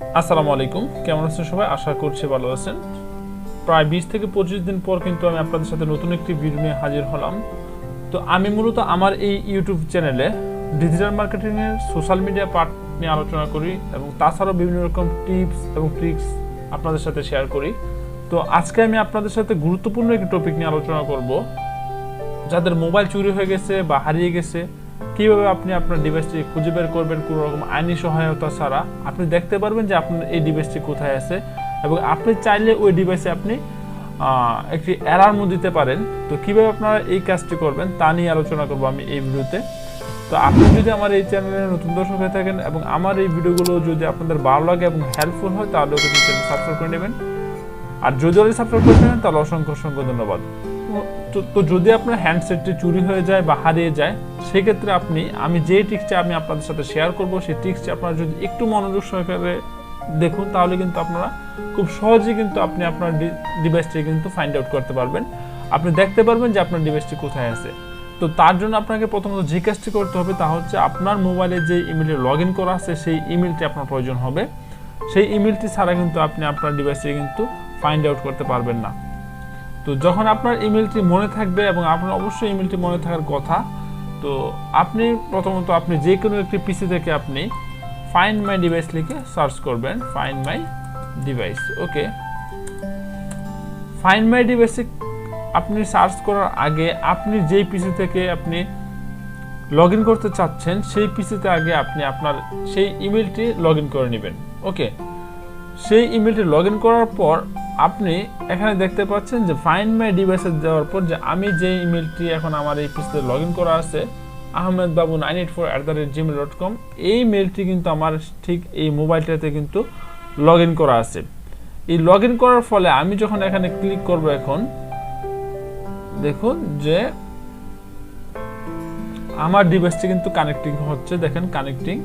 আসসালামু আলাইকুম, কেমন আছেন সবাই? আশা করছি ভালো আছেন। প্রায় 20 থেকে 25 দিন পর কিন্তু আমি আপনাদের সাথে নতুন একটি ভিডিও নিয়ে হাজির হলাম। তো আমি মূলত আমার এই ইউটিউব চ্যানেলে ডিজিটাল মার্কেটিং এর সোশ্যাল মিডিয়া পার্ট নিয়ে আলোচনা করি এবং তাছাড়াও বিভিন্ন রকম টিপস এবং ট্রিক্স আপনাদের সাথে শেয়ার করি। তো আজকে আমি আপনাদের সাথে গুরুত্বপূর্ণ একটি টপিক নিয়ে আলোচনা করব। যাদের মোবাইল চুরি হয়ে গেছে বা হারিয়ে গেছে, কিভাবে আপনি আপনার ডিভাইসটি খুঁজে বের করবেন কোনো রকম আইনি সহায়তা ছাড়া। আপনি দেখতে পারবেন যে আপনার এই ডিভাইসটি কোথায় আছে এবং আপনি চাইলে ওই ডিভাইসে আপনি একটি অ্যালার্মও দিতে পারেন। তো কিভাবে আপনারা এই কাজটি করবেন তা নিয়ে আলোচনা করব আমি এই ভিডিওতে। তো আপনি যদি আমার এই চ্যানেলে নতুন দর্শক হয়ে থাকেন এবং আমার এই ভিডিওগুলো যদি আপনাদের ভালো লাগে এবং হেল্পফুল হয় তাহলে কিন্তু চ্যানেল সাবস্ক্রাইব করে নেবেন। আর যদি অলরেডি সাবস্ক্রাইব করে নেবেন তাহলে অসংখ্য ধন্যবাদ। তো যদি আপনার হ্যান্ডসেটটি চুরি হয়ে যায় বা হারিয়ে যায়, সেক্ষেত্রে আমি যে ট্রিক্সটা আমি আপনাদের সাথে শেয়ার করব, সেই ট্রিক্সটা আপনারা যদি একটু মনোযোগ সহকারে দেখুন তাহলে কিন্তু আপনারা খুব সহজেই কিন্তু আপনি আপনার ডিভাইসটি কিন্তু ফাইন্ড আউট করতে পারবেন। আপনি দেখতে পারবেন যে আপনার ডিভাইসটি কোথায় আছে। তো তার জন্য আপনাকে প্রথমত যে কাজটি করতে হবে তা হচ্ছে আপনার মোবাইলে যে ইমেলে লগ ইন করা আছে সেই ইমেলটি আপনার প্রয়োজন হবে। সেই ইমেলটি ছাড়া কিন্তু আপনি আপনার ডিভাইসটি কিন্তু ফাইন্ড আউট করতে পারবেন না। তো যখন আপনার ইমেলটি মনে থাকবে এবং আপনার অবশ্যই ইমেলটি মনে থাকার কথা, তো আপনি প্রথমত আপনি যে কোনো একটি পিসি থেকে আপনি ফাইন্ড মাই ডিভাইস লিখে সার্চ করবেন। Find my device, okay. Find my ডিভাইসে আপনি সার্চ করার আগে আপনি যেই পিসি থেকে আপনি লগ ইন করতে চাচ্ছেন সেই পিসিতে আগে আপনি আপনার সেই ইমেলটি লগ ইন করে নেবেন, ওকে। সেই ইমেলটি লগ ইন করার পর আপনি এখানে দেখতে পাচ্ছেন যে ফাইন্ড মাই ডিভাইসে যাওয়ার পর যে আমি যে ইমেলটি এখন আমার এই পিসিতে লগ ইন করা আছে ahmedbabu984@gmail.com, এই মেলটি কিন্তু আমার ঠিক এই মোবাইলটাতে কিন্তু লগ ইন করা আছে। এই লগ ইন করার ফলে আমি যখন এখানে ক্লিক করব, এখন দেখুন যে আমার ডিভাইসটি কিন্তু কানেক্টিং হচ্ছে, দেখেন কানেক্টিং।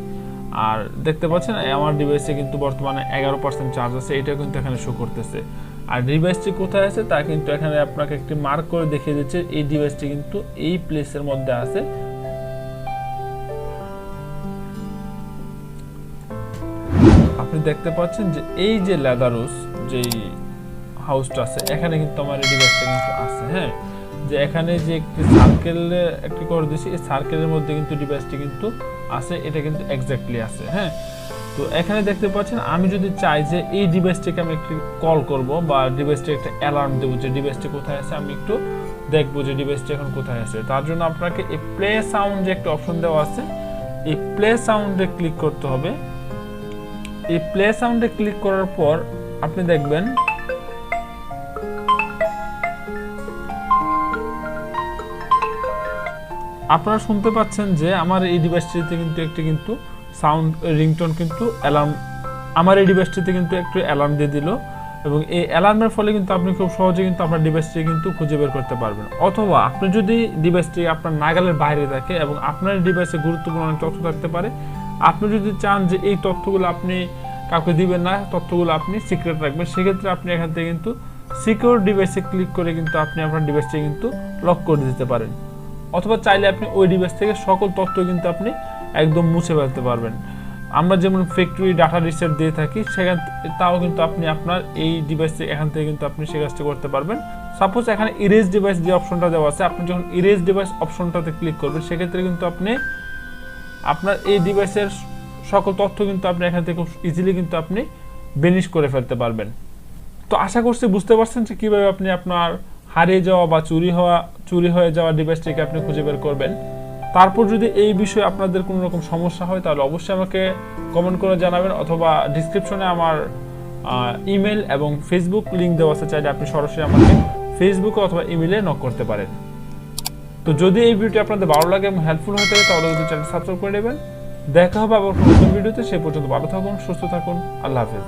আর দেখতে পাচ্ছেন আমার ডিভাইসে কিন্তু বর্তমানে 11% চার্জ আছে, এটা কিন্তু এখানে শো করতেছে। আর ডিভাইসটি কোথায় আছে তা কিন্তু এখানে আপনাকে একটি মার্ক করে দেখিয়ে দিচ্ছে। এই ডিভাইসটি কিন্তু এই প্লেসের মধ্যে আছে। আপনি দেখতে পাচ্ছেন যে এই যে লেদারুস যেই হাউসটা আছে এখানে কিন্তু আমার এই ডিভাইসটা কিন্তু আছে, হ্যাঁ। যে এখানে যে একটি সার্কেলে একটি করে দিয়েছি, এই সার্কেলের মধ্যে কিন্তু ডিভাইসটি কিন্তু আছে, এটা কিন্তু এক্স্যাক্টলি আছে, হ্যাঁ। তো এখানে দেখতে পাচ্ছেন আমি যদি চাই যে এই ডিভাইসটিকে আমি একটু কল করব বা ডিভাইসটি একটা অ্যালার্ম দেবো যে ডিভাইসটি কোথায় আছে, আমি একটু দেখবো যে ডিভাইসটি এখন কোথায় আছে। তার জন্য আপনাকে এই প্লে সাউন্ড যে একটা অপশন দেওয়া আছে, এই প্লে সাউন্ডে ক্লিক করতে হবে। এই প্লে সাউন্ডে ক্লিক করার পর আপনি দেখবেন আপনারা শুনতে পাচ্ছেন যে আমার এই ডিভাইসটিতে কিন্তু একটি কিন্তু সাউন্ড রিংটোন কিন্তু অ্যালার্ম আমার এই ডিভাইসটিতে কিন্তু একটু অ্যালার্ম দিয়ে দিল এবং এই অ্যালার্মের ফলে কিন্তু আপনি খুব সহজে কিন্তু আপনার ডিভাইসটি কিন্তু খুঁজে বের করতে পারবেন। অথবা আপনি যদি ডিভাইসটি আপনার নাগালের বাইরে থাকে এবং আপনার ডিভাইসে গুরুত্বপূর্ণ অনেক তথ্য থাকতে পারে, আপনি যদি চান যে এই তথ্যগুলো আপনি কাউকে দিবেন না, তথ্যগুলো আপনি সিক্রেট রাখবেন, সেক্ষেত্রে আপনি এখান থেকে কিন্তু সিকিউর ডিভাইসে ক্লিক করে কিন্তু আপনি আপনার ডিভাইসটি কিন্তু লক করে দিতে পারেন। অথবা চাইলে আপনি ওই ডিভাইস থেকে সকল তথ্য কিন্তু আপনি একদম মুছে ফেলতে পারবেন। আমরা যেমন ফ্যাক্টরি ডাটা রিসেট দিয়ে থাকি, সেখান তাও কিন্তু আপনি আপনার এই ডিভাইসে এখান থেকে কিন্তু আপনি সে কাজটি করতে পারবেন। সাপোজ এখানে ইরেজ ডিভাইস যে অপশনটা দেওয়া আছে, আপনি যখন ইরেজ ডিভাইস অপশনটাতে ক্লিক করবেন সেক্ষেত্রে কিন্তু আপনি আপনার এই ডিভাইসের সকল তথ্য কিন্তু আপনি এখান থেকে খুব ইজিলি কিন্তু আপনি বেনিশ করে ফেলতে পারবেন। তো আশা করছি বুঝতে পারছেন যে কীভাবে আপনি আপনার হারিয়ে যাওয়া বা চুরি হয়ে যাওয়া ডিভাইসটিকে আপনি খুঁজে বের করবেন। তারপর যদি এই বিষয়ে আপনাদের কোনো রকম সমস্যা হয় তাহলে অবশ্যই আমাকে কমেন্ট করে জানাবেন, অথবা ডিসক্রিপশনে আমার ইমেল এবং ফেসবুক লিঙ্ক দেওয়া আছে, চাইলে আপনি সরাসরি আমাকে ফেসবুকে অথবা ইমেলে নক করতে পারেন। তো যদি এই ভিডিওটি আপনাদের ভালো লাগে এবং হেল্পফুল হয়ে থাকে তাহলে কিন্তু চ্যানেল সাবস্ক্রাইব করে নেবেন। দেখা হবে আবার নতুন ভিডিওতে, সে পর্যন্ত ভালো থাকুন, সুস্থ থাকুন, আল্লাহ হাফেজ।